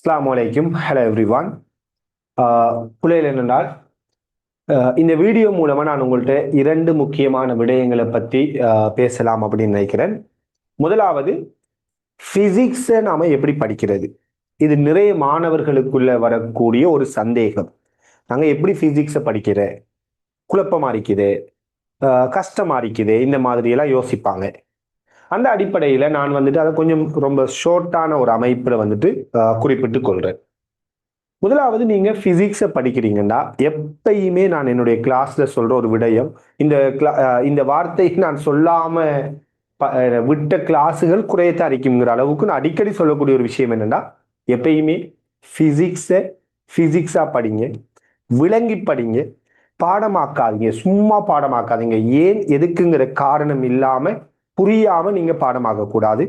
அஸ்ஸலாமு அலைக்கும். Hello everyone. புலையில் என்னென்றால் இந்த வீடியோ மூலமா நான் உங்கள்கிட்ட இரண்டு முக்கியமான விடயங்களை பற்றி பேசலாம் அப்படின்னு நினைக்கிறேன். முதலாவது, பிசிக்ஸை நாம எப்படி படிக்கிறது. இது நிறைய மாணவர்களுக்குள்ள வரக்கூடிய ஒரு சந்தேகம். நாங்கள் எப்படி பிசிக்ஸை படிக்கிற, குழப்பமா இருக்குது, கஷ்டமா இருக்குது, இந்த மாதிரி எல்லாம் யோசிப்பாங்க. அந்த அடிப்படையில் நான் அதை கொஞ்சம் ரொம்ப ஷார்ட்டான ஒரு அமைப்பில் குறிப்பிட்டு கொள்றேன். முதலாவது, நீங்க பிசிக்ஸை படிக்கிறீங்கன்னா எப்பயுமே நான் என்னுடைய கிளாஸ்ல சொல்ற ஒரு விடயம், இந்த வார்த்தையை நான் சொல்லாம விட்ட கிளாஸுகள் குறையத்தான் அடிக்குங்கிற அளவுக்கு நான் அடிக்கடி சொல்லக்கூடிய ஒரு விஷயம் என்னன்னா, எப்பயுமே பிசிக்ஸா படிங்க, விளங்கி படிங்க, பாடமாக்காதீங்க, சும்மா பாடமாக்காதீங்க. ஏன் எதுக்குங்கிற காரணம் இல்லாம புரியாம நீங்க பாடமாக்க கூடாது.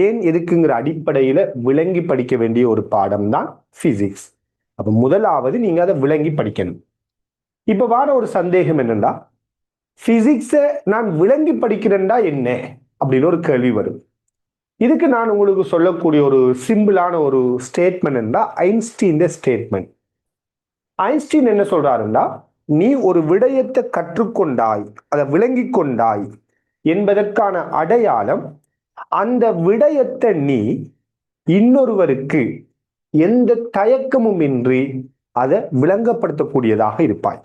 ஏன் எதுக்குங்கிற அடிப்படையில விளங்கி படிக்க வேண்டிய ஒரு பாடம் தான் பிசிக்ஸ். அப்ப முதலாவது நீங்க அதை விளங்கி படிக்கணும். இப்ப வர ஒரு சந்தேகம் என்னன்னா, பிசிக்ஸை நான் விளங்கி படிக்கிறேன்டா என்ன அப்படின்னு ஒரு கேள்வி வரும். இதுக்கு நான் உங்களுக்கு சொல்லக்கூடிய ஒரு சிம்பிளான ஒரு ஸ்டேட்மெண்ட் என்னன்னா, ஐன்ஸ்டீன் ஸ்டேட்மெண்ட். ஐன்ஸ்டீன் என்ன சொல்றாருன்னா, நீ ஒரு விடயத்தை கற்றுக்கொண்டாய், அதை விளங்கி கொண்டாய் என்பதற்கான அடையாளம் அந்த விடயத்தை நீ இன்னொருவருக்கு எந்த தயக்கமும் இன்றி அதை விளங்கப்படுத்தக்கூடியதாக இருப்பாய்.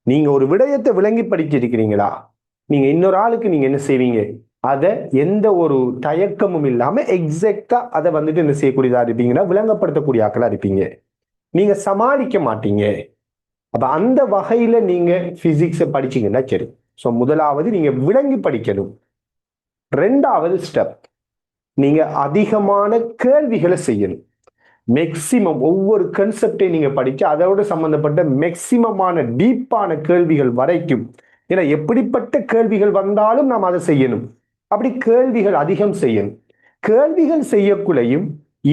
நீங்க ஒரு விடயத்தை விளங்கி படிச்சிருக்கிறீங்களா, நீங்க இன்னொரு ஆளுக்கு நீங்க என்ன செய்வீங்க, அதை எந்த ஒரு தயக்கமும் இல்லாம எக்ஸாக்டா அதை என்ன செய்யக்கூடியதா இருப்பீங்கன்னா, விளங்கப்படுத்தக்கூடிய ஆக்களா இருப்பீங்க. நீங்க சமாளிக்க மாட்டீங்க. அப்ப அந்த வகையில நீங்க பிசிக்ஸை படிச்சீங்கன்னா சரி. ஸோ முதலாவது நீங்க விளங்கி படிக்கணும். ரெண்டாவது ஸ்டெப், நீங்க அதிகமான கேள்விகளை செய்யணும். மேக்சிமம் ஒவ்வொரு கன்செப்டையும் நீங்க படிச்சு அதோட சம்பந்தப்பட்ட மேக்சிமமான டீப்பான கேள்விகள் வரைக்கும். ஏன்னா எப்படிப்பட்ட கேள்விகள் வந்தாலும் நாம் அதை செய்யணும். அப்படி கேள்விகள் அதிகம் செய்யணும். கேள்விகள் செய்யக்குள்ளையும்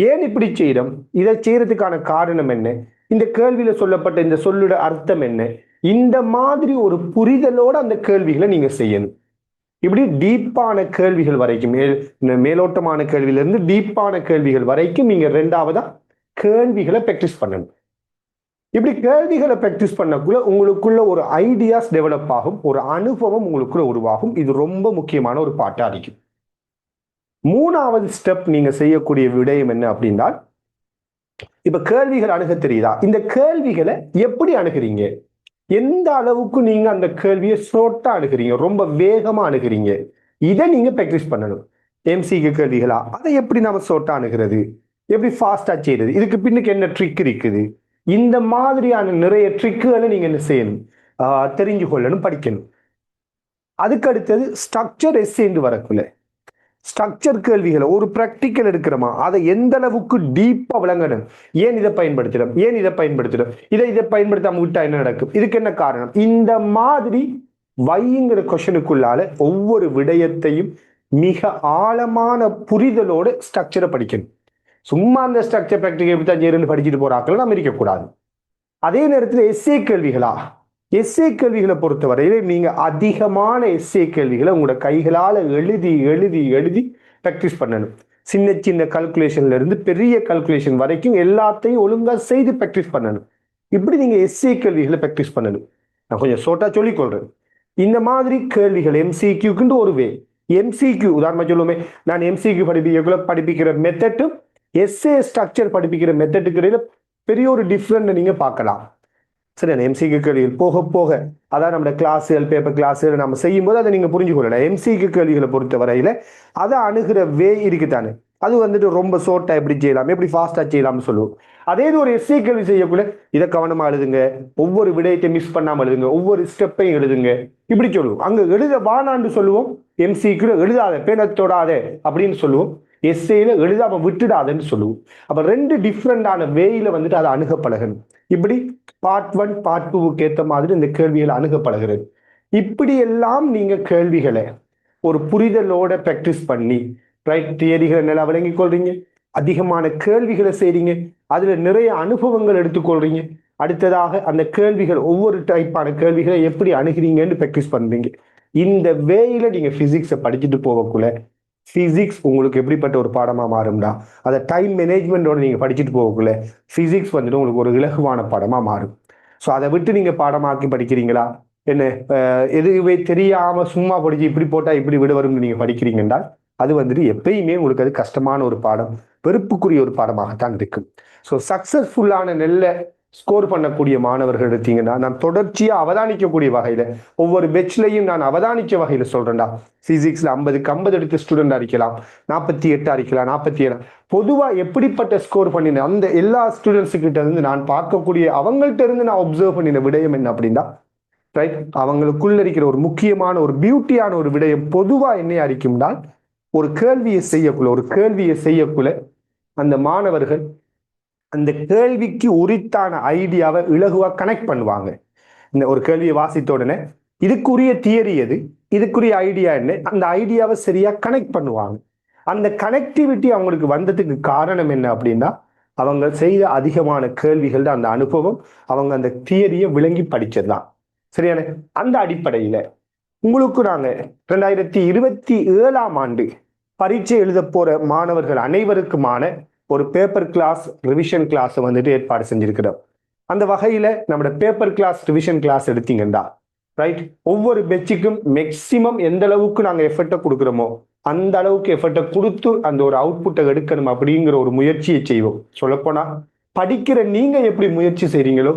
ஏன் இப்படி செய்யறோம், இதை செய்யறதுக்கான காரணம் என்ன, இந்த கேள்வியில சொல்லப்பட்ட இந்த சொல்லோட அர்த்தம் என்ன, இந்த மாதிரி ஒரு புரிதலோட அந்த கேள்விகளை நீங்க செய்யணும். இப்படி டீப்பான கேள்விகள் வரைக்கும், மேலோட்டமான கேள்வியில இருந்து டீப்பான கேள்விகள் வரைக்கும் நீங்க ரெண்டாவதா கேள்விகளை பிராக்டிஸ் பண்ணணும். இப்படி கேள்விகளை பிராக்டிஸ் பண்ணக்குள்ள உங்களுக்குள்ள ஒரு ஐடியாஸ் டெவலப் ஆகும், ஒரு அனுபவம் உங்களுக்குள்ள உருவாகும். இது ரொம்ப முக்கியமான ஒரு பாட்டா இருக்கும். மூணாவது ஸ்டெப் நீங்க செய்யக்கூடிய விடயம் என்ன அப்படின்னா, இப்ப கேள்விகள் அணுக தெரியுதா, இந்த கேள்விகளை எப்படி அணுகிறீங்க, எந்த அளவுக்கு நீங்க அந்த கேள்வியை ஷார்ட்டா அணுகிறீங்க, ரொம்ப வேகமா அணுகிறீங்க, இதை நீங்க பிராக்டிஸ் பண்ணணும். எம்சிக்கு கேள்விகளா, அதை எப்படி நம்ம ஷார்ட்டா அணுகிறது, எப்படி ஃபாஸ்டா செய்யறது, இதுக்கு பின்னுக்கு என்ன ட்ரிக் இருக்குது, இந்த மாதிரியான நிறைய ட்ரிக்குகளை நீங்க என்ன செய்யணும், தெரிஞ்சு கொள்ளணும், படிக்கணும். அதுக்கு அடுத்தது ஸ்ட்ரக்சர் எஸ்ஸேன்னு வரக்குள்ள ஸ்ட்ரக்சர் கேள்விகளை ஒரு பிராக்டிக்கல் எடுக்கிறோமா, அதை எந்த அளவுக்கு டீப்பா விளங்கணும். ஏன் இதை பயன்படுத்துறோம், ஏன் இதை பயன்படுத்துறோம், இதை பயன்படுத்தாம விட்டா என்ன நடக்கும், இதுக்கு என்ன காரணம், இந்த மாதிரி வைங்கிற கொஸ்டனுக்குள்ளால ஒவ்வொரு விடயத்தையும் மிக ஆழமான புரிதலோட ஸ்ட்ரக்சரை படிக்கணும். சும்மா அந்த ஸ்ட்ரக்சர் பிராக்டிக்கல் எப்படி தான் செய்யறதுன்னு படிச்சுட்டு போறாக்கள் நம்ம இருக்கக்கூடாது. அதே நேரத்தில் எஸ்ஏ கேள்விகளா, எஸ்ஏ கேள்விகளை பொறுத்தவரையில நீங்க அதிகமான எஸ்ஏ கேள்விகளை உங்களோட கைகளால் எழுதி எழுதி எழுதி பிராக்டிஸ் பண்ணணும். சின்ன சின்ன கல்குலேஷன்ல இருந்து பெரிய கல்குலேஷன் வரைக்கும் எல்லாத்தையும் ஒழுங்கா செய்து பிராக்டிஸ் பண்ணணும். இப்படி நீங்க எஸ்ஏ கேள்விகளை பிராக்டிஸ் பண்ணணும். நான் கொஞ்சம் ஷார்ட்டா சொல்லிக்கொள்றேன். இந்த மாதிரி கேள்விகள் எம்சிக்யூக்குன்னு ஒரு வே. எம்சிக்யூ உதாரணமா சொல்லுவோமே, நான் எம்சிக்யூ படிப்பிக்கிற மெத்தட்டும் எஸ்ஏ ஸ்ட்ரக்சர் படிப்பிக்கிற மெத்தட்டுக்கு இடையில பெரிய ஒரு டிஃப்ரெண்ட் நீங்க பார்க்கலாம். சரி, எம்சிக்கு கேள்விகள் போக போக, அதான் நம்ம கிளாஸுகள், பேப்பர் கிளாஸுகள் நம்ம செய்யும் போது அதை நீங்க புரிஞ்சு கொள்ளலாம். எம்சிக்கு கேள்விகளை பொறுத்த வரையில அதை அணுகிற வே இருக்குதானே, அது ரொம்ப ஷார்ட்டா எப்படி செய்யலாம், எப்படி ஃபாஸ்டா செய்யலாம்னு சொல்லுவோம். அதே இது ஒரு எஸ்ஏ கேள்வி செய்யக்குள்ள இதை கவனமா எழுதுங்க, ஒவ்வொரு விடயத்தை மிஸ் பண்ணாம எழுதுங்க, ஒவ்வொரு ஸ்டெப்பையும் எழுதுங்க, இப்படி சொல்லுவோம். அங்க எழுத வானான்னு சொல்லுவோம், எம்சிக்கு எழுதாத, பேன தொடாத அப்படின்னு சொல்லுவோம், எஸ்ஏல எழுதாம விட்டுடாதன்னு சொல்லுவோம். அப்ப ரெண்டு டிஃப்ரெண்டான வேயில அதை அணுக பழகணும். இப்படி பார்ட் 1 பார்ட் 2க்கு ஏற்ற மாதிரி இந்த கேள்விகளை அணுக பழகிறது. இப்படி எல்லாம் நீங்க கேள்விகளை ஒரு புரிதலோட பிராக்டிஸ் பண்ணி ரைட் தியரிகளை நல்லா விளங்கிக் கொள்றீங்க, அதிகமான கேள்விகளை செய்றீங்க, அதுல நிறைய அனுபவங்கள் எடுத்துக்கொள்றீங்க. அடுத்ததாக அந்த கேள்விகள் ஒவ்வொரு டைப்பான கேள்விகளை எப்படி அணுகிறீங்கன்னு பிராக்டிஸ் பண்றீங்க. இந்த வேயில நீங்க பிசிக்ஸை படிச்சுட்டு போகக்குள்ள பிசிக்ஸ் உங்களுக்கு எப்படிப்பட்ட ஒரு பாடமா மாறும்டா, அதை டைம் மேனேஜ்மெண்டோட நீங்க படிச்சுட்டு போகக்குள்ள பிசிக்ஸ் வந்துட்டு உங்களுக்கு ஒரு இலகுவான பாடமா மாறும். ஸோ அதை விட்டு நீங்க பாடமாக்கி படிக்கிறீங்களா, என்ன எதுவுமே தெரியாம சும்மா படிச்சு இப்படி போட்டா இப்படி விட வரும்னு நீங்க படிக்கிறீங்கன்னா அது வந்துட்டு எப்பயுமே உங்களுக்கு அது கஷ்டமான ஒரு பாடம், வெறுப்புக்குரிய ஒரு பாடமாகத்தான் இருக்கும். ஸோ சக்சஸ்ஃபுல்லான நெல்ல ஸ்கோர் பண்ணக்கூடிய மாணவர்கள் எடுத்தீங்கன்னா நான் தொடர்ச்சியா அவதானிக்கக்கூடிய வகையில ஒவ்வொரு பெச்லையும் நான் அவதானிக்க வகையில சொல்றேன்டா. பிசிக்ஸ்ல 50க்கு 50 எடுத்து ஸ்டூடெண்ட் அடிக்கலாம், 48 அடிக்கலாம், 47. பொதுவா எப்படிப்பட்ட ஸ்கோர் பண்ணின அந்த எல்லா ஸ்டூடெண்ட்ஸ் கிட்ட இருந்து நான் பார்க்கக்கூடிய அவங்கள்ட்ட இருந்து நான் ஒப்சர்வ் பண்ணின விடயம் என்ன அப்படின்னா, ரைட், அவங்களுக்குள்ள இருக்கிற ஒரு முக்கியமான ஒரு பியூட்டியான ஒரு விடயம் பொதுவா என்ன அறிக்கும்னா, ஒரு கேள்வியை செய்யக்குள்ள அந்த மாணவர்கள் அந்த கேள்விக்கு உரித்தான ஐடியாவை இலகுவா கனெக்ட் பண்ணுவாங்க. இந்த ஒரு கேள்வியை வாசித்த உடனே இதுக்குரிய தியரி எது, இதுக்குரிய ஐடியா என்ன, அந்த ஐடியாவை சரியா கனெக்ட் பண்ணுவாங்க. அந்த கனெக்டிவிட்டி அவங்களுக்கு வந்ததுக்கு காரணம் என்ன அப்படின்னா, அவங்க செய்த அதிகமான கேள்விகள் அந்த அனுபவம், அவங்க அந்த தியரியை விளங்கி படிச்சதுதான். சரியான அந்த அடிப்படையில உங்களுக்கு நாங்க 2027ஆம் ஆண்டு பரீட்சை எழுத போற மாணவர்கள் அனைவருக்குமான ஒரு பேப்பர் கிளாஸ் ரிவிஷன் கிளாஸ் வந்துட்டு ஏற்பாடு செஞ்சிருக்கிறோம். அந்த வகையில நம்ம பேப்பர் கிளாஸ் ரிவிஷன் கிளாஸ் எடுத்தீங்கன்னா ரைட், ஒவ்வொரு பெச்சுக்கும் மேக்சிமம் எந்த அளவுக்கு நாங்க எஃபர்ட்டை கொடுக்குறோமோ அந்த அளவுக்கு எஃபர்ட்டை கொடுத்து அந்த ஒரு அவுட்புட்டை எடுக்கணும் அப்படிங்கிற ஒரு முயற்சியை செய்வோம். சொல்லப்போனா படிக்கிற நீங்க எப்படி முயற்சி செய்றீங்களோ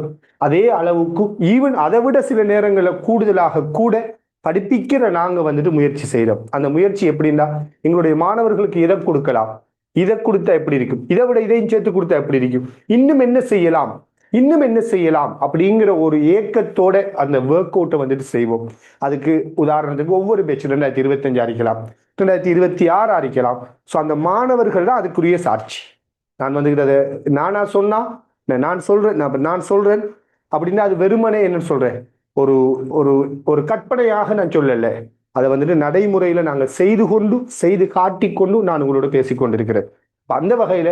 அதே அளவுக்கு ஈவன் அதை விட சில நேரங்களில் கூடுதலாக கூட படிப்பிக்கிற நாங்க வந்துட்டு முயற்சி செய்யறோம். அந்த முயற்சி எப்படின்னா, எங்களுடைய மாணவர்களுக்கு எதை கொடுக்கலாம், இதை கொடுத்தா எப்படி இருக்கும், இதை விட இதையும் சேர்த்து கொடுத்தா எப்படி இருக்கும், இன்னும் என்ன செய்யலாம், இன்னும் என்ன செய்யலாம் அப்படிங்கிற ஒரு ஏக்கத்தோட அந்த ஒர்க் அவுட்டை வந்துட்டு செய்வோம். அதுக்கு உதாரணத்துக்கு ஒவ்வொரு பேட்ச் 2025 அறிக்கலாம், 2026 அறிக்கலாம். ஸோ அந்த மாணவர்கள் தான் அதுக்குரிய சாட்சி. நான் வந்துகிட்டு அதை நானா சொன்னா நான் சொல்றேன் அப்படின்னா அது வெறுமனே என்ன சொல்றேன், ஒரு ஒரு ஒரு கற்பனையாக நான் சொல்லல, அதை வந்துட்டு நடைமுறையில நாங்கள் செய்து காட்டிக்கொண்டு நான் உங்களோட பேசிக்கொண்டிருக்கிறேன். அந்த வகையில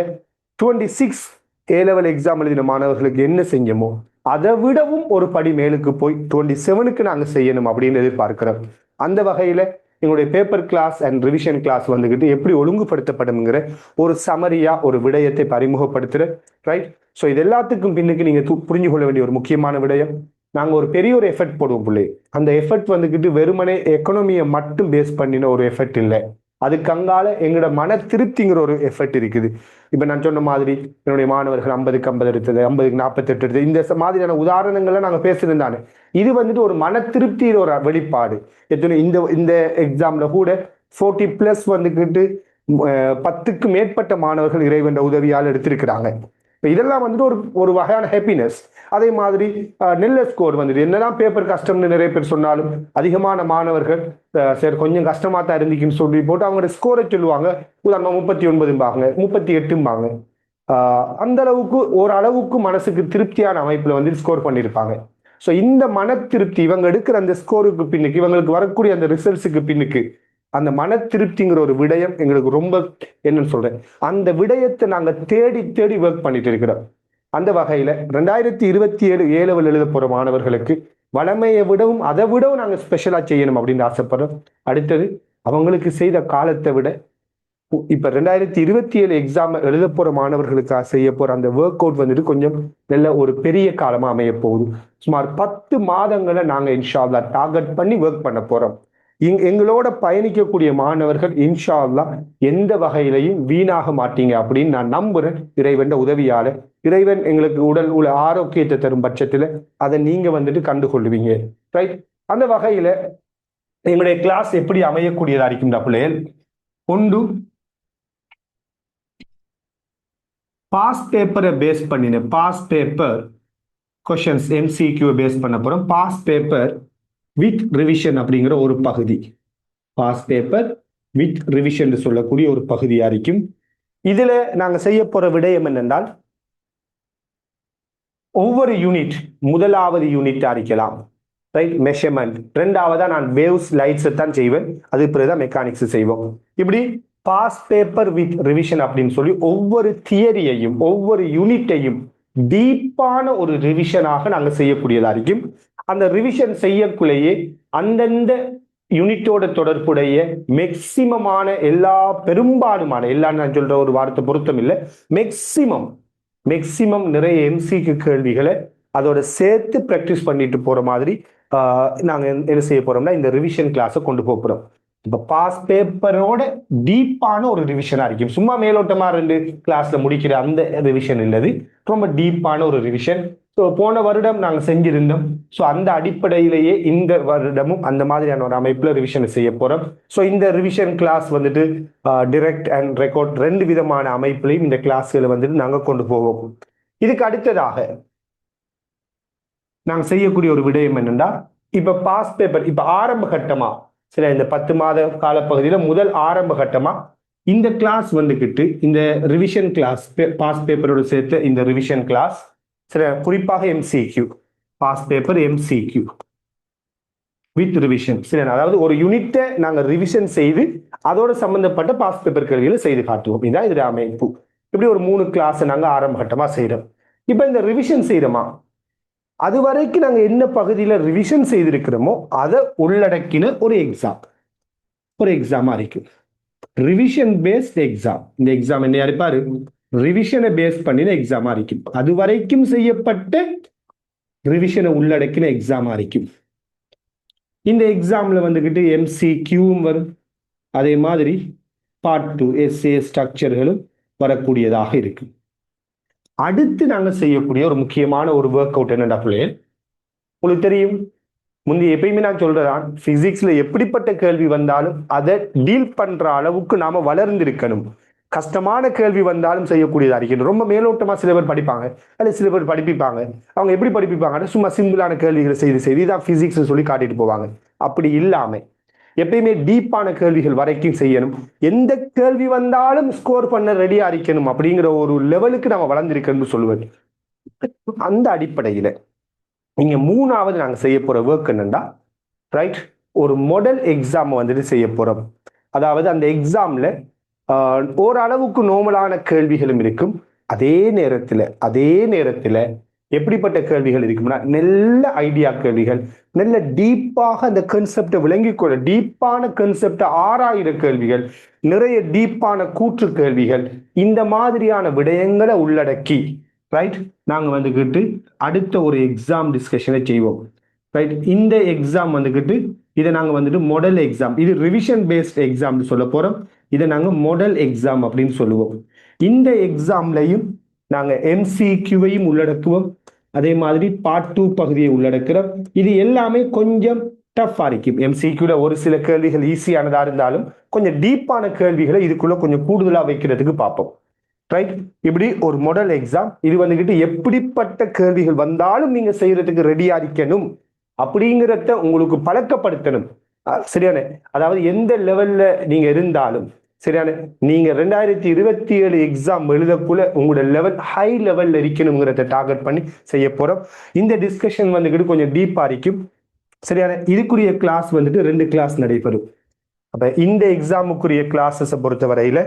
26 ஏ-லெவல் எக்ஸாம் எழுதின மாணவர்களுக்கு என்ன செஞ்சோமோ அதை விடவும் ஒரு படி மேலுக்கு போய் 27க்கு நாங்க செய்யணும் அப்படின்னு எதிர்பார்க்கிறோம். அந்த வகையில எங்களுடைய paper class and revision class வந்துகிட்டு எப்படி ஒழுங்குபடுத்தப்படுங்கிற ஒரு சமரியா ஒரு விடயத்தை அறிமுகப்படுத்துற ரைட். ஸோ இது எல்லாத்துக்கும் பின்னுக்கு நீங்க புரிஞ்சு கொள்ள வேண்டிய ஒரு முக்கியமான விடயம், நாங்க ஒரு பெரிய ஒரு எஃபர்ட் போடுவோம் பிள்ளை. அந்த எஃபர்ட் வந்துகிட்டு வெறுமனே எக்கனாமியை மட்டும் பேஸ் பண்ணின ஒரு எஃபர்ட் இல்லை, அதுக்கு அங்கால எங்களோட மன திருப்திங்கிற ஒரு எஃபர்ட் இருக்குது. இப்ப நான் சொன்ன மாதிரி என்னுடைய மாணவர்கள் 50க்கு 50 எடுத்தது, 50க்கு 48 எடுத்தது, இந்த மாதிரியான உதாரணங்களை நாங்க பேசுறதுதானே. இது வந்துட்டு ஒரு மன திருப்தியின் ஒரு வெளிப்பாடு. எத்தனை இந்த எக்ஸாம்ல கூட 40+ வந்துகிட்டு 10க்கு மேற்பட்ட மாணவர்கள் இறைவன் உதவியால் எடுத்திருக்கிறாங்க. இதெல்லாம் வந்துட்டு ஒரு வகையான ஹாப்பினஸ். அதே மாதிரி நெல்ல ஸ்கோர் வந்துட்டு என்னதான் பேப்பர் கஷ்டம்னு நிறைய பேர் சொன்னாலும் அதிகமான மாணவர்கள் சரி கொஞ்சம் கஷ்டமா தான் இருந்துச்சுன்னு சொல்லி போட்டு அவங்களோட ஸ்கோரை சொல்லுவாங்க. உதாரணம் 39பாங்க, 38பாங்க. அந்த அளவுக்கு ஓரளவுக்கு மனசுக்கு திருப்தியான அமைப்புல வந்து ஸ்கோர் பண்ணியிருப்பாங்க. ஸோ இந்த மன திருப்தி இவங்க எடுக்கிற அந்த ஸ்கோருக்கு பின்னுக்கு, இவங்களுக்கு வரக்கூடிய அந்த ரிசல்ட்ஸுக்கு பின்னுக்கு அந்த மன திருப்திங்கிற ஒரு விடயம் எங்களுக்கு ரொம்ப என்னன்னு சொல்றேன், அந்த விடயத்தை நாங்க தேடி தேடி ஒர்க் பண்ணிட்டு இருக்கிறோம். அந்த வகையில 2027 ஏ-லெவல் எழுத போற மாணவர்களுக்கு வளமையை விடவும் அதை விடவும் நாங்க ஸ்பெஷலா செய்யணும் அப்படின்னு ஆசைப்படுறோம். அடுத்தது அவங்களுக்கு செய்த காலத்தை விட இப்ப 2027 எக்ஸாம் எழுத போற மாணவர்களுக்காக செய்ய போற அந்த ஒர்க் அவுட் வந்துட்டு கொஞ்சம் நல்ல ஒரு பெரிய காலமா அமைய போகுது. சுமார் 10 மாதங்களை நாங்க இன்ஷா அல்லாஹ் டார்கெட் பண்ணி ஒர்க் பண்ண போறோம். எங்களோட பயணிக்கக்கூடிய மாணவர்கள் இன்ஷா அல்லாஹ் எந்த வகையிலையும் வீணாக மாட்டீங்க அப்படின்னு நான் நம்புறேன். இறைவன் உதவியால இறைவன் எங்களுக்கு உடல் உள்ள ஆரோக்கியத்தை தரும் பட்சத்துல அதை நீங்க வந்துட்டு கண்டுகொள்வீங்க ரைட். அந்த வகையில எங்களுடைய கிளாஸ் எப்படி அமையக்கூடியதா இருக்கின்ற பிள்ளைகள், ஒன்று பாஸ் பேப்பரை பேஸ் பண்ணின past paper questions MCQ base பண்ண போறோம். பாஸ் பேப்பர் வித் ரிவிஷன் அப்படிங்கிற ஒரு பகுதி, பாஸ் பேப்பர் வித் ரிவிஷன் சொல்லக்கூடிய ஒரு பகுதியா இருக்கும். இதுல நாங்க செய்ய போற விடயம் என்னென்றால், ஒவ்வொரு யூனிட் முதலாவது யூனிட் அறிக்கலாம் ரைட், மெஷர்மெண்ட். ரெண்டாவதா நான் வேவ்ஸ் லைட்ஸ் தான் செய்வேன், அது பிறகுதான் மெக்கானிக்ஸ் செய்வோம். இப்படி பாஸ் பேப்பர் வித் ரிவிஷன் அப்படின்னு சொல்லி ஒவ்வொரு தியரியையும் ஒவ்வொரு யூனிட்டையும் டீப்பான ஒரு ரிவிஷனாக நாங்கள் செய்யக்கூடியதா இருக்கும். அந்த ரிவிஷன் செய்யக்குள்ளேயே அந்தந்த யூனிட்டோட தொடர்புடைய மேக்சிமமான பெரும்பாலுமான எல்லா நான் சொல்ற ஒரு வார்த்தை பொருத்தம் இல்லை, மேக்சிமம் நிறைய எம்சிக்கு கேள்விகளை அதோட சேர்த்து ப்ராக்டிஸ் பண்ணிட்டு போற மாதிரி நாங்க என்ன செய்ய போறோம்னா இந்த ரிவிஷன் கிளாஸை கொண்டு போறோம். இப்ப பாஸ் பேப்பரோட டீப்பான ஒரு ரிவிஷனா இருக்கும். சும்மா மேலோட்டமா 2 கிளாஸ்ல முடிக்கிற அந்த ரிவிஷன் இல்லது, ரொம்ப டீப்பான ஒரு ரிவிஷன். ஸோ போன வருடம் நாங்கள் செஞ்சிருந்தோம். ஸோ அந்த அடிப்படையிலேயே இந்த வருடமும் அந்த மாதிரியான ஒரு அமைப்புல ரிவிஷன் செய்ய போறோம். ஸோ இந்த ரிவிஷன் கிளாஸ் வந்துட்டு டிரெக்ட் அண்ட் ரெக்கார்ட் 2 விதமான அமைப்புலையும் இந்த கிளாஸ்களை வந்துட்டு நாங்கள் கொண்டு போவோம். இதுக்கு அடுத்ததாக நாங்கள் செய்யக்கூடிய ஒரு விடயம் என்னன்னா, இப்ப பாஸ் பேப்பர் இப்ப ஆரம்ப கட்டமா சரி இந்த 10 மாத காலப்பகுதியில் முதல் ஆரம்ப கட்டமா இந்த கிளாஸ் வந்துகிட்டு இந்த ரிவிஷன் கிளாஸ் பாஸ் பேப்பரோட சேர்த்து இந்த ரிவிஷன் கிளாஸ் சில குறிப்பாக MCQ past paper MCQ with revision சரி, அதாவது ஒரு யூனிட்டை நாங்கள் ரிவிஷன் செய்து அதோட சம்பந்தப்பட்ட பாஸ் பேப்பர் கேள்விகளை செய்து காட்டுவோம். இதுதான் இதோட அமைப்பு. இப்படி ஒரு 3 கிளாஸ் நாங்கள் ஆரம்ப கட்டமா செய்யறோம். இப்ப இந்த ரிவிஷன் செய்யறோமா, அது வரைக்கும் நாங்கள் என்ன பகுதியில் ரிவிஷன் செய்திருக்கிறோமோ அதை உள்ளடக்கின ஒரு எக்ஸாமா இருக்கு. Revision paste exam. இந்த எக்ஸாம் என்ன இருப்பாரு, ரிவிஷனை பேஸ் பண்ணின எக்ஸாமா இருக்கும். அது வரைக்கும் செய்யப்பட்ட ரிவிஷனை உள்ளடக்கின எக்ஸாமா இருக்கும். இந்த எக்ஸாம்ல வந்துகிட்டு எம்சிக்யூவும் வரும், அதே மாதிரி பார்ட் 2 எஸ்ஏ ஸ்ட்ரக்சர்களும் வரக்கூடியதாக இருக்கு. அடுத்து நாங்க செய்யக்கூடிய ஒரு முக்கியமான ஒரு ஒர்க் அவுட் என்னடா பிள்ளைகள், உங்களுக்கு தெரியும் முந்தைய எப்பயுமே நான் சொல்றதான், பிசிக்ஸ்ல எப்படிப்பட்ட கேள்வி வந்தாலும் அதை டீல் பண்ற அளவுக்கு நாம வளர்ந்திருக்கணும். கஷ்டமான கேள்வி வந்தாலும் செய்யக்கூடியதா இருக்கணும். ரொம்ப மேலோட்டமா சில பேர் படிப்பாங்க, அல்ல சில பேர் படிப்பிப்பாங்க. அவங்க எப்படி படிப்பிப்பாங்கன்னா சும்மா சிம்பிளான கேள்விகளை செய்து இதான் பிசிக்ஸ் சொல்லி காட்டிட்டு போவாங்க. அப்படி இல்லாம எப்பயுமே டீப்பான கேள்விகள் வரைக்கும் செய்யணும். எந்த கேள்வி வந்தாலும் ஸ்கோர் பண்ண ரெடியா இருக்கணும் அப்படிங்கிற ஒரு லெவலுக்கு நம்ம வளர்ந்திருக்கணும்னு சொல்லுவேன். அந்த அடிப்படையில நீங்க 3வது நாங்க செய்ய போற ஒர்க் என்னன்னா, ரைட், ஒரு மாடல் எக்ஸாம் வந்துட்டு செய்ய போறோம். அதாவது அந்த எக்ஸாம்ல ஓரளவுக்கு நோமலான கேள்விகளும் இருக்கும், அதே நேரத்துல எப்படிப்பட்ட கேள்விகள் இருக்கும்னா நல்ல ஐடியா கேள்விகள், நல்ல டீப்பாக அந்த கான்செப்டை விளங்கிக்கொள்ள டீப்பான கான்செப்டை ஆராயிற கேள்விகள், நிறைய டீப்பான கூற்று கேள்விகள், இந்த மாதிரியான விடயங்களை உள்ளடக்கி ரைட் நாங்க வந்துகிட்டு அடுத்த ஒரு எக்ஸாம் டிஸ்கஷனை செய்வோம். ரைட், இந்த எக்ஸாம் வந்துகிட்டு இதை நாங்க வந்துட்டு மாடல் எக்ஸாம், இது ரிவிஷன் பேஸ்ட் எக்ஸாம் சொல்ல போறோம். இதை நாங்க மாடல் எக்ஸாம் அப்படின்னு சொல்லுவோம். இந்த எக்ஸாம்லையும் நாங்க எம்சிக்யூவையும் உள்ளடக்குவோம், அதே மாதிரி பார்ட் 2 பகுதியை உள்ளடக்கிறோம். இது எல்லாமே கொஞ்சம் டஃபா இருக்கும். எம்சிக்யூல ஒரு சில கேள்விகள் ஈஸியானதா இருந்தாலும் கொஞ்சம் டீப்பான கேள்விகளை இதுக்குள்ள கொஞ்சம் கூடுதலா வைக்கிறதுக்கு பார்ப்போம். ரைட், இப்படி ஒரு மாடல் எக்ஸாம். இது வந்துகிட்டு எப்படிப்பட்ட கேள்விகள் வந்தாலும் நீங்க செய்யறதுக்கு ரெடியா இருக்கணும் அப்படிங்கிறத உங்களுக்கு பழக்கப்படுத்தணும். சரியான, அதாவது எந்த லெவல்ல நீங்க இருந்தாலும் சரியான, நீங்க 2027 எக்ஸாம் எழுதக்குள்ள உங்களோட லெவல் ஹை லெவல்ல இருக்கணுங்கிறத டார்கெட் பண்ணி செய்ய போறோம். இந்த டிஸ்கஷன் வந்துகிட்டு கொஞ்சம் டீப்பா இருக்கும். சரியான, இதுக்குரிய கிளாஸ் வந்துட்டு 2 கிளாஸ் நடைபெறும். அப்ப இந்த எக்ஸாமுக்குரிய கிளாஸஸை பொறுத்த வரையில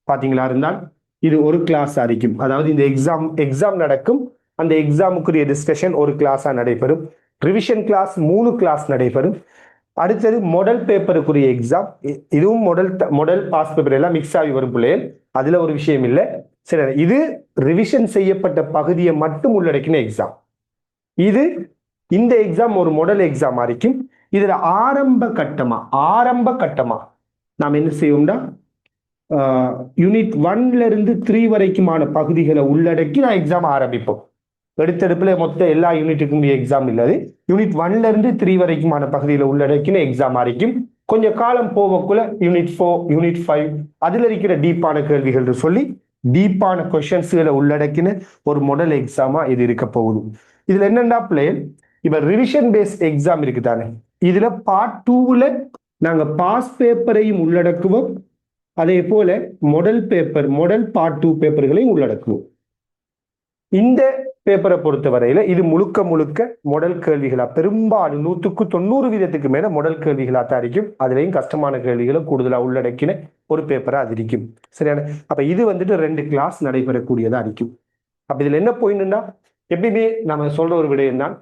பாத்தீங்களா இருந்தால் இது ஒரு கிளாஸ் இருக்கும். அதாவது இந்த எக்ஸாம் நடக்கும், அந்த எக்ஸாமுக்குரிய டிஸ்கஷன் ஒரு கிளாஸா நடைபெறும். ரிவிஷன் கிளாஸ் 3 கிளாஸ் நடைபெறும். அடுத்தது மாடல் பேப்பருக்குரிய எக்ஸாம், இதுவும் மாடல் பாஸ் பேப்பர் எல்லாம் மிக்ஸ் ஆகி வரும் பிள்ளைகள், அதுல ஒரு விஷயம் இல்லை. சரி, இது ரிவிஷன் செய்யப்பட்ட பகுதியை மட்டும் உள்ளடக்கின எக்ஸாம். இந்த எக்ஸாம் ஒரு மாடல் எக்ஸாம் இருக்கும். இதுல ஆரம்ப கட்டமா நாம் என்ன செய்வோம்னா யூனிட் 1ல இருந்து 3 வரைக்குமான பகுதிகளை உள்ளடக்கி நான் எக்ஸாம் ஆரம்பிப்போம். எடுத்தெடுப்புல மொத்த எல்லா யூனிட்டுக்கும் எக்ஸாம் இல்லாது யூனிட் 1ல இருந்து 3 வரைக்குமான பகுதியில் உள்ளடக்கின எக்ஸாம் இருக்கும். கொஞ்சம் காலம் போவக்குள்ள யூனிட் 4 யூனிட் 5 அதுல இருக்கிற டீப்பான கேள்விகள் சொல்லி டீப்பான கொஸ்டின்ஸ்களை உள்ளடக்கின ஒரு மாடல் எக்ஸாமா இது இருக்க போகுது. இதுல என்னன்னா பிள்ளைகள், இப்ப ரிவிஷன் பேஸ்ட் எக்ஸாம் இருக்கு தானே, இதுல பார்ட் 2ல நாங்க பாஸ் பேப்பரையும் உள்ளடக்குவோம், அதே போல மாடல் பார்ட் 2 பேப்பர்களையும் உள்ளடக்குவோம். இந்த பேப்பரை பொறுத்த வரையில இது முழுக்க மாடல் கேள்விகளா, பெரும்பாலும் 190% மேல மாடல் கேள்விகளா தான் இருக்கும். அதுலயும் கஷ்டமான கேள்விகளை கூடுதலா உள்ளடக்கின ஒரு பேப்பரா அது இருக்கும். சரியான, அப்ப இது வந்துட்டு 2 கிளாஸ் நடைபெறக்கூடியதா இருக்கும். அப்ப இதுல என்ன போயின்னா, எப்பயுமே நம்ம சொல்ற ஒரு விடயம் தான்,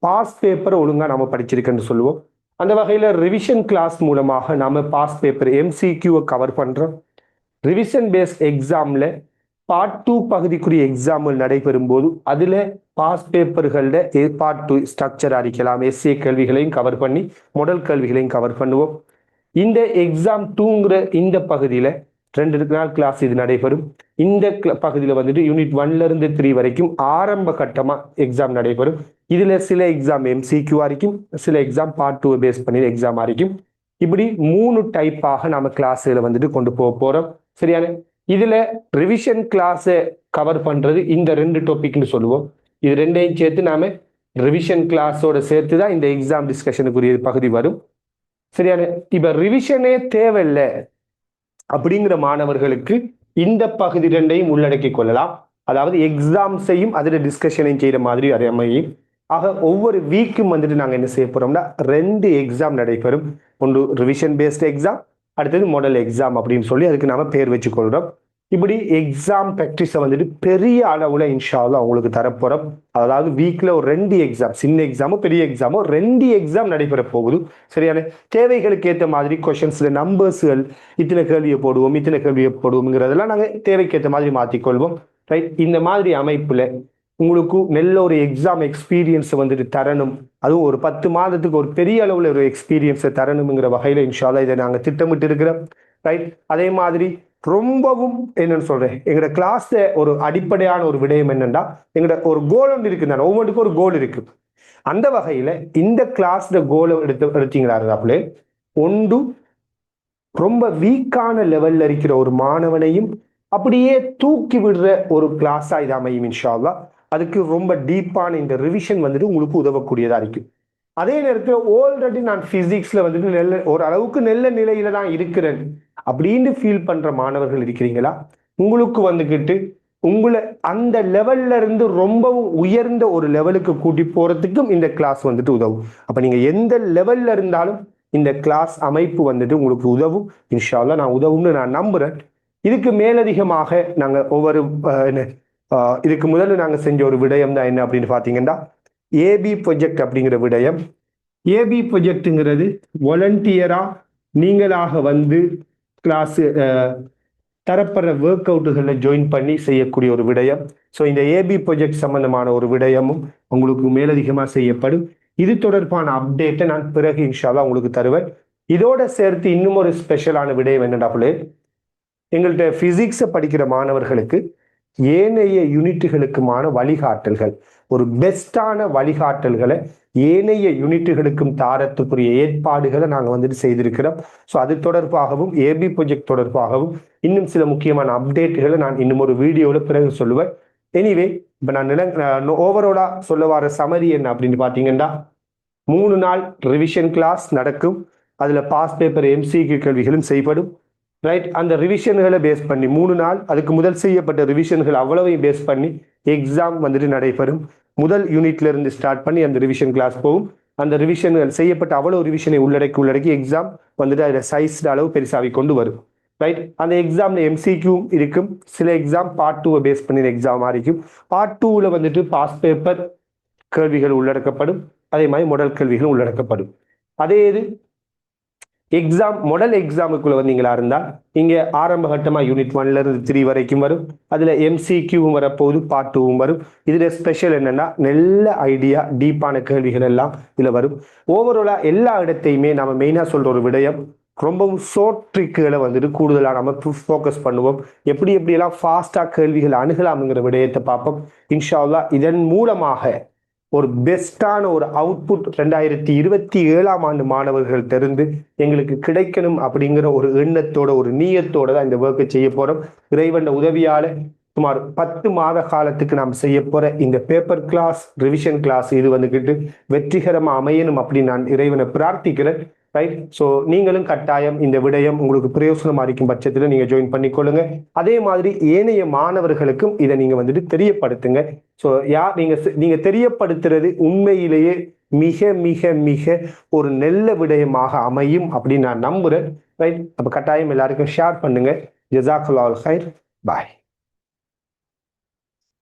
பாஸ் பேப்பரை ஒழுங்கா நம்ம படிச்சிருக்கேன்னு சொல்லுவோம். அந்த வகையில் ரிவிஷன் கிளாஸ் மூலமாக நாம பாஸ் பேப்பர் MCQ கவர் பண்றோம். ரிவிஷன் பேஸ்ட் எக்ஸாம்ல பார்ட் 2 பகுதிக்குரிய எக்ஸாம்பிள் நடைபெறும் போது அதுல பாஸ் பேப்பர்கள்ல பார்ட் 2 ஸ்ட்ரக்சர் அடிக்கலாம், எஸ்ஏ கேள்விகளையும் கவர் பண்ணி மாடல் கேள்விகளையும் கவர் பண்ணுவோம். இந்த எக்ஸாம் 2ங்கிற இந்த பகுதியில 2 நாள் கிளாஸ் இது நடைபெறும். இந்த பகுதியில் வந்துட்டு யூனிட் 1ல இருந்து 3 வரைக்கும் ஆரம்ப கட்டமா எக்ஸாம் நடைபெறும். இதுல சில எக்ஸாம் MCQ இருக்கும், சில எக்ஸாம் பார்ட் 2 பேஸ் பண்ணி எக்ஸாம் இருக்கும். இப்படி 3 டைப்பாக நாம கிளாஸ்ல வந்துட்டு கொண்டு போக போறோம். சரியான இதுல ரிவிஷன் கிளாஸ் கவர் பண்றது இந்த 2 டாபிக்னு சொல்லுவோம். இது ரெண்டையும் சேர்த்து நாம ரிவிஷன் கிளாஸோட சேர்த்து தான் இந்த எக்ஸாம் டிஸ்கஷனுக்குரிய பகுதி வரும். சரியான இப்ப ரிவிஷனே தேவையில்லை அப்படிங்கிற மாணவர்களுக்கு இந்த பகுதி 2ஐயும் உள்ளடக்கி கொள்ளலாம். அதாவது எக்ஸாம்ஸையும் அதுல டிஸ்கஷனையும் செய்யற மாதிரி அமையும். ஆக ஒவ்வொரு வீக்கும் வந்துட்டு நாங்க என்ன செய்ய போறோம்னா 2 எக்ஸாம் நடைபெறும். ஒன்று ரிவிஷன் பேஸ்ட் எக்ஸாம், அடுத்தது மாடல் எக்ஸாம் அப்படின்னு சொல்லி அதுக்கு நாம பேர் வச்சுக்கொள்றோம். இப்படி எக்ஸாம் ப்ராக்டிஸை வந்துட்டு பெரிய அளவுல இன்ஷா அல்லாஹ் உங்களுக்கு தரப்போறோம். அதாவது வீக்ல ஒரு 2 எக்ஸாம், சின்ன எக்ஸாமோ பெரிய எக்ஸாமோ 2 எக்ஸாம் நடைபெற போகுது. சரியான தேவைகளுக்கு ஏற்ற மாதிரி கொஸ்டின்ஸ்ல நம்பர்ஸ்கள் இத்தனை கேள்வியை போடுவோம், இத்தனை கேள்வியை போடுவோம்ங்கிறதெல்லாம் நாங்கள் தேவைக்கு ஏற்ற மாதிரி மாற்றிக்கொள்வோம். ரைட், இந்த மாதிரி அமைப்புல உங்களுக்கு நல்ல ஒரு எக்ஸாம் எக்ஸ்பீரியன்ஸை வந்துட்டு தரணும், அதுவும் ஒரு 10 மாதத்துக்கு ஒரு பெரிய அளவுல ஒரு எக்ஸ்பீரியன்ஸை தரணுங்கிற வகையில இன்ஷா அல்லாஹ் இதை நாங்கள் திட்டமிட்டு இருக்கிறோம். ரைட், அதே மாதிரி ரொம்பவும் என்னன்னு சொல்றேன், எங்களோட கிளாஸ்ல ஒரு அடிப்படையான ஒரு விடயம் என்னன்னா, எங்களோட ஒரு கோல் ஒன்று இருக்கு தானே, ஒவ்வொன்றுக்கும் ஒரு கோல் இருக்கு. அந்த வகையில இந்த கிளாஸ்ல கோலை எடுத்தீங்களா ஒன்று ரொம்ப வீக்கான லெவல்ல இருக்கிற ஒரு மாணவனையும் அப்படியே தூக்கி விடுற ஒரு கிளாஸா இது அமையும் இன்ஷா அல்லாஹ். அதுக்கு ரொம்ப டீப்பான இந்த ரிவிஷன் வந்துட்டு உங்களுக்கு உதவக்கூடியதா இருக்கும். அதே நேரத்தில் ஆல்ரெடி நான் பிசிக்ஸ்ல வந்துட்டு நல்ல ஒரு அளவுக்கு நல்ல நிலையில தான் இருக்கிறேன் அப்படின்னு ஃபீல் பண்ற மாணவர்கள் இருக்கிறீங்களா, உங்களுக்கு வந்துகிட்டு உங்களை அந்த லெவல்ல இருந்து ரொம்பவும் உயர்ந்த ஒரு லெவலுக்கு கூட்டி போறதுக்கும் இந்த கிளாஸ் வந்துட்டு உதவும். அப்ப நீங்க எந்த லெவல்ல இருந்தாலும் இந்த கிளாஸ் அமைப்பு வந்துட்டு உங்களுக்கு உதவும் இன்ஷா அல்லாஹ். நான் உதவும்னு நான் நம்புறேன். இதுக்கு மேலதிகமாக நாங்க ஒவ்வொரு இதுக்கு முதல்ல நாங்க செஞ்ச ஒரு விடயம் தான் என்ன அப்படின்னு பாத்தீங்கன்னா, ஏபி ப்ரொஜெக்ட் அப்படிங்கிற விடயம். ஏபி ப்ரொஜெக்ட்ங்கிறது வாலண்டியரா நீங்களாக வந்து கிளாஸ் தரப்படுற ஒர்க் அவுட்டுகளில் ஜாயின் பண்ணி செய்யக்கூடிய ஒரு விடயம். ஸோ இந்த ஏபி ப்ரொஜெக்ட் சம்பந்தமான ஒரு விடயமும் உங்களுக்கு மேலதிகமாக செய்யப்படும். இது தொடர்பான அப்டேட்டை நான் பிறகு இன்ஷா அல்லாஹ் உங்களுக்கு தருவேன். இதோட சேர்த்து இன்னும் ஒரு ஸ்பெஷலான விடயம் என்னடாப்புல, எங்கள்கிட்ட பிசிக்ஸை படிக்கிற மாணவர்களுக்கு ஏனைய யூனிட்டுகளுக்குமான வழிகாட்டல்கள், ஒரு பெஸ்டான வழிகாட்டல்களை ஏனைய யூனிட்டுகளுக்கும் தாரத்துக்குரிய ஏற்பாடுகளை நாங்கள் வந்துட்டு செய்திருக்கிறோம். ஸோ அது தொடர்பாகவும் ஏபி ப்ரொஜெக்ட் தொடர்பாகவும் இன்னும் சில முக்கியமான அப்டேட்டுகளை நான் இன்னும் ஒரு வீடியோவில் பிறகு சொல்லுவேன். எனிவே இப்போ நான் ஓவராலா சொல்ல வர சமரி என்ன அப்படின்னு பார்த்தீங்கன்னா, 3 நாள் ரிவிஷன் கிளாஸ் நடக்கும். அதில் பாஸ் பேப்பர் MCQ கேள்விகளும் செய்யப்படும். ரைட், அந்த ரிவிஷன்களை பேஸ் பண்ணி 3 நாள் அதுக்கு முதல் செய்யப்பட்ட ரிவிஷன்கள் அவ்வளவையும் பேஸ் பண்ணி எக்ஸாம் வந்துட்டு நடைபெறும். முதல் யூனிட்ல இருந்து ஸ்டார்ட் பண்ணி அந்த ரிவிஷன் கிளாஸ் போகும். அந்த ரிவிஷன்கள் செய்யப்பட்ட அவ்வளவு ரிவிஷனை உள்ளடக்கி எக்ஸாம் வந்துட்டு அதில் சைஸ் அளவு பெருசாகி கொண்டு வரும். ரைட், அந்த எக்ஸாம்ல MCQ இருக்கும். சில எக்ஸாம் பார்ட் 2 பேஸ் பண்ணி எக்ஸாம் இருக்கும். பார்ட் 2ல வந்துட்டு பாஸ் பேப்பர் கேள்விகள் உள்ளடக்கப்படும், அதே மாதிரி மாடல் கேள்விகள் உள்ளடக்கப்படும். அதே இது எக்ஸாம் மாடல் எக்ஸாமுக்குள்ள வந்தீங்களா இருந்தால் இங்க ஆரம்ப கட்டமா யூனிட் 1ல இருந்து 3 வரைக்கும் வரும். அதுல MCQவும் வரப்போகுது, பார்ட் 2வும் வரும். இதுல ஸ்பெஷல் என்னன்னா, நல்ல ஐடியா டீப்பான கேள்விகள் எல்லாம் இதுல வரும். ஓவராலா எல்லா இடத்தையுமே நம்ம மெயினா சொல்ற ஒரு விடயம், ரொம்பவும் ஷார்ட் ட்ரிக்குகளை வந்துட்டு கூடுதலாக நம்ம ஃபோக்கஸ் பண்ணுவோம். எப்படியெல்லாம் ஃபாஸ்டா கேள்விகள் அணுகலாம்ங்கிற விடயத்தை பார்ப்போம் இன்ஷா அல்லாஹ். இதன் மூலமாக ஒரு பெஸ்டான ஒரு அவுட்புட் 2027ஆம் ஆண்டு மாணவர்கள் தெரிந்து எங்களுக்கு கிடைக்கணும் அப்படிங்கிற ஒரு எண்ணத்தோட ஒரு நீயத்தோட தான் இந்த ஒர்க்கை செய்ய போறோம். இறைவன் உதவியால சுமார் 10 மாத காலத்துக்கு நாம் செய்ய போற இந்த பேப்பர் கிளாஸ் ரிவிஷன் கிளாஸ் இது வந்துகிட்டு வெற்றிகரமா அமையணும் அப்படின்னு நான் இறைவனை பிரார்த்திக்கிறேன். ரைட், ஸோ நீங்களும் கட்டாயம் இந்த விடயம் உங்களுக்கு பிரயோசனமா இருக்கும் பட்சத்தில் நீங்க ஜாயின் பண்ணிக்கொள்ளுங்க. அதே மாதிரி ஏனைய மாணவர்களுக்கும் இதை நீங்க வந்துட்டு தெரியப்படுத்துங்க. ஸோ நீங்க தெரியப்படுத்துறது உண்மையிலேயே மிக மிக மிக ஒரு நல்ல விடயமாக அமையும் அப்படின்னு நான் நம்புறேன். ரைட், அப்ப கட்டாயம் எல்லாருக்கும் ஷேர் பண்ணுங்க. ஜஸாக்கல்லாஹு ஹைர். பாய்.